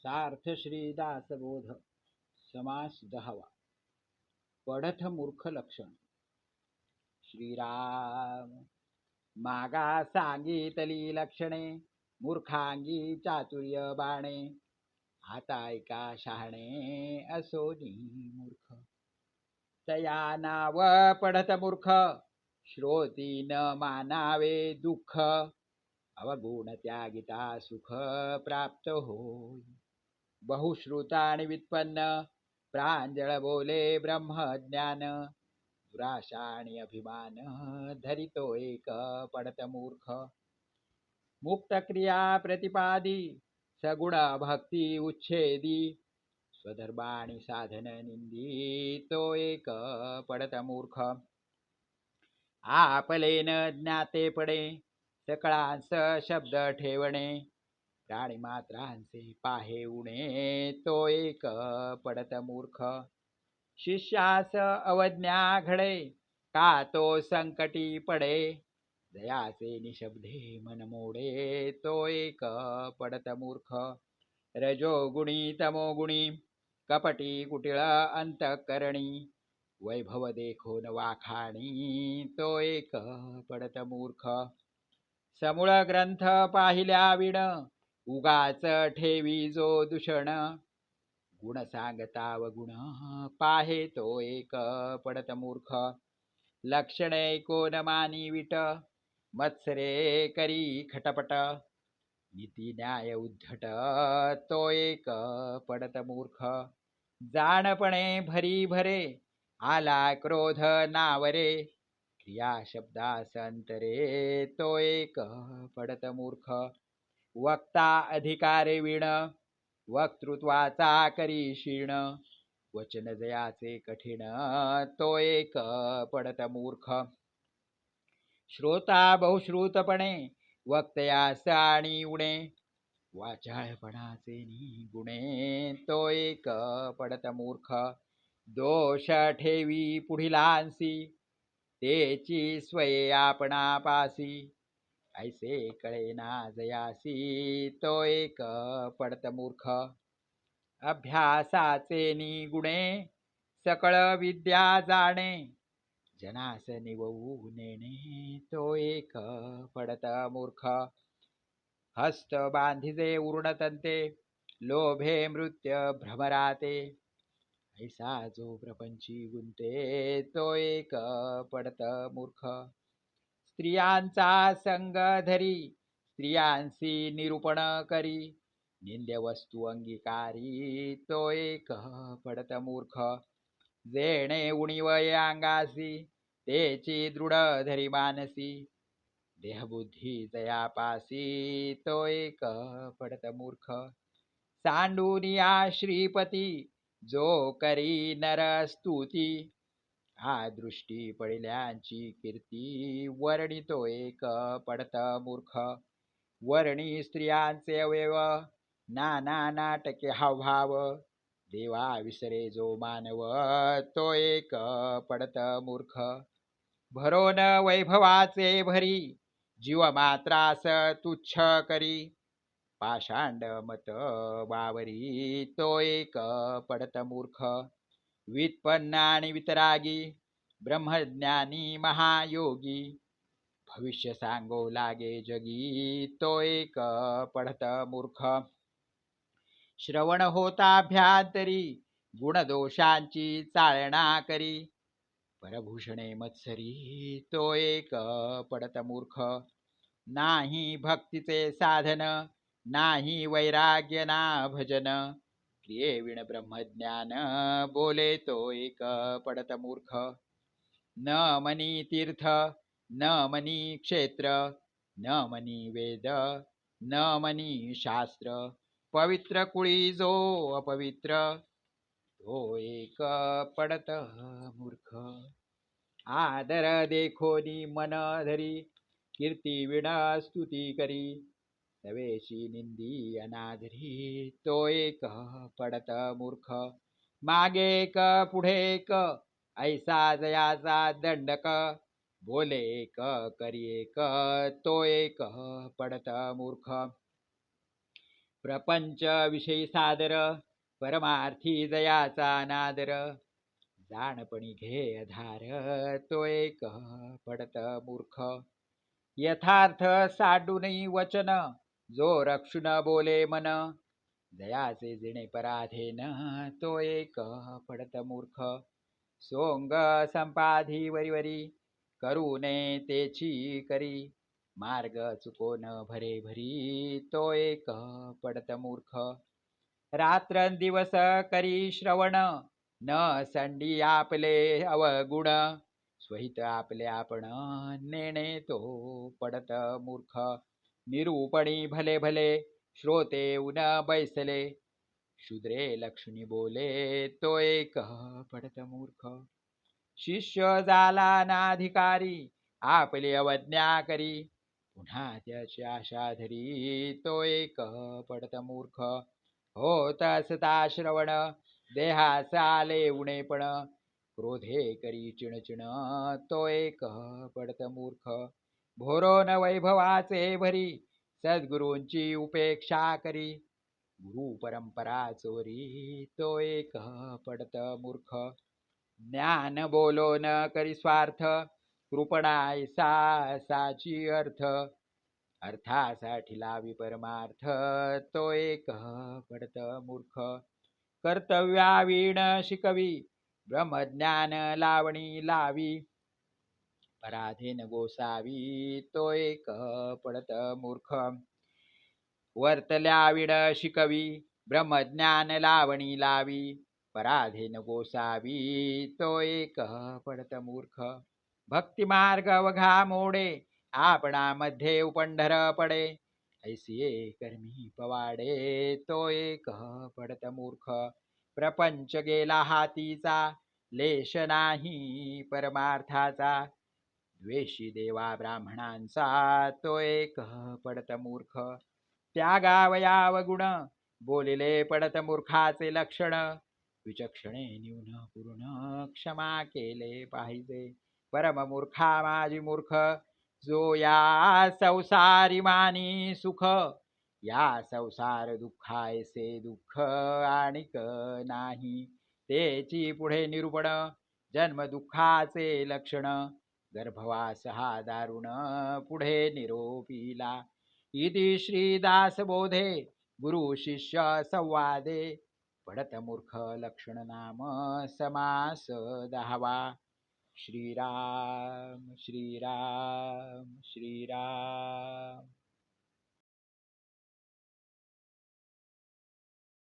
सार्थ श्रीदासबोध समास 10वा. पढत मूर्ख लक्षण. श्रीराम मागा सांगितली लक्षणे, मूर्खांगी चातुर्य बाणे. आता ऐका शहाणे, असोनी मूर्ख. तया नाव पढत मूर्ख, श्रोती न मानावे दुःख. अवगुण त्यागिता सुख प्राप्त होय. बहुश्रुतानि व्युत्पन्न, प्रांजळ बोले ब्रह्मज्ञान. दुराशा आणि अभिमान, धरितो एक पडत मूर्ख. मुक्त क्रिया प्रतिपादी, सगुण भक्ती उच्छेदी. स्वधर्माणि साधन निंदी, तो एक पडत मूर्ख. आपलेन ज्ञाते पडे, सकळांस शब्द ठेवणे. प्राणी मात्रांचे पाहे उणे, तो एक पडत मूर्ख. शिष्यास अवज्ञा घडे, का तो संकटी पडे. दयाचे निशब्दे मन मोडे, तो एक पडत मूर्ख. रजोगुणी तमोगुणी, कपटी कुटिळ अंतःकरणी. वैभव देखोन वाखाणी, तो एक पडत मूर्ख. समूळ ग्रंथ पाहिल्या विण, उगाच ठेवी जो दूषण. गुण सांगता व गुण पाहे, तो एक पडत मूर्ख. लक्षणे कोण मानी विट, मत्सरे करी खटपट. नीती न्याय उद्धट, तो एक पडत मूर्ख. जाणपणे भरी भरे, आला क्रोध नावरे. क्रिया शब्दास अंतरे, तो एक पडत मूर्ख. वक्ता अधिकारे विण, वक्तृत्वाचा करी क्षीण. वचन जयाचे कठीण, तो एक पडत मूर्ख. श्रोता बहुश्रुतपणे, वक्तयास आणि उणे. वाचाळपणाचे गुणे, तो एक पडत मूर्ख. दोष ठेवी पुढिलांसी, तेची स्वये आपणापासी. ऐसे कळेना जयासी, तो एक पडत मूर्ख. अभ्यासाचे निगुणे, सकळ विद्या जाणे. जनास निववू नेणे, तो एक पडत मूर्ख. हस्त बांधिजे उर्णतंते, लोभे मृत्य भ्रमराते. ऐसा जो प्रपंची गुंते, तो एक पडत मूर्ख. स्त्रियांचा संग धरी, स्त्रियांशी निरूपण करी. निंद्य वस्तू अंगीकारी, तो एक पडत मूर्ख. जेणे उणीवय अंगासी, तेची दृढ धरी मानसी. देहबुद्धी जयापासी, तो एक पडत मूर्ख. सांडूनिया श्रीपती, जो करी नर स्तुती. हा दृष्टी पडिल्यांची कीर्ती, वर्णितो एक पडत मूर्ख. वर्णी स्त्रियांचे अवयव, नाना नाटके हावभाव. देवा विसरे जो मानव, तो एक पडत मूर्ख. भरोन वैभवाचे भरी, जीव मात्रास तुच्छ करी. पाषांड मत वावरी, तो एक पडत मूर्ख. व्युत्पन्न आणि वितरागी, ब्रह्मज्ञानी महायोगी. भविष्य सांगो लागे जगी, तो एक पडत मूर्ख. श्रवण होताभ्यांतरी, गुणदोषांची चाळणा करी. परभूषणे मत्सरी, तो एक पडत मूर्ख. नाही भक्तीचे साधन, नाही वैराग्य ना भजन. क्रियेविण ब्रह्मज्ञान, बोले तो एक पडत मूर्ख. न मनी तीर्थ, न मनी क्षेत्र. न मनी वेद, न मनी शास्त्र. पवित्र कुळी जो अपवित्र, तो एक पडत मूर्ख. आदर देखोनी मन धरी, कीर्ती विना स्तुती करी. नवेशी निंदी अनादरी, तो एक पडत मूर्ख. मागे एक पुढे एक, ऐसा जयाचा दंडक. बोले एक करी एक, तो एक पडत मूर्ख. प्रपंच विषयी सादर परमार्थी जयाचा नादर जाणपणी घे अधार तो एक पडत मूर्ख यथार्थ साडूनी वचन जो रक्षुन बोले मन जयाचे जिणे पराधीन तो एक पडत मूर्ख सोंग संपाधी वरी करू नये तेची करी मार्ग चुकोन भरे भरी तो एक पडत मूर्ख रात्रंदिवस करी श्रवण न संडी आपले अवगुण स्वहित आपले आपण नेणे तो पडत मूर्ख निरूपणी भले भले श्रोते उन बैसले शूद्रे लक्ष्मी बोले तो एक पडत मूर्ख शिष्य झाला नाधिकारी आपली अवज्ञा करी पुन्हा त्याची आशा धरी तो एक पडत मूर्ख होत असता श्रवण देहास आले उणेपण क्रोधे करी चिणचिण तो एक पडत मूर्ख भोरोन वैभवाचे भरी सद्गुरूंची उपेक्षा करी गुरु परंपरा चोरी तो एक पडत मूर्ख ज्ञान बोलो न करी स्वार्थ कृपणायसा साची अर्थ अर्थासाठी लावी परमार्थ तो एक पडत मूर्ख कर्तव्यावीण शिकवी ब्रह्मज्ञान लावणी लावी पराधीन गोसावी तो एक पडत मूर्ख वर्तल्याविड शिकवी ब्रह्मज्ञान लावणी लावी पराधीन गोसावी तो एक पडत मूर्ख भक्तिमार्ग अवघा मोडे आपणामध्ये उपंढर पडे ऐसिये कर्मी पवाडे तो एक पडत मूर्ख प्रपंच गेला हातीचा लेश नाही परमार्थाचा द्वेषी देवा ब्राह्मणांचा तो एक पडत मूर्ख त्यागावयाव गुण बोलिले पडत मूर्खाचे लक्षण विचक्षणे न्यून पूर्ण क्षमा केले पाहिजे परम मूर्खा माझी मूर्ख जो या संसारी मानी सुख या संसार दुःखायसे दुःख आणिक नाही तेची पुढे निरूपण जन्म दुःखाचे लक्षण गर्भवास हा दारुण पुढे निरोपीला इति श्रीदास बोधे गुरु शिष्य संवादे पडत मूर्ख लक्षण नाम समास 10वा श्रीराम श्रीराम श्रीराम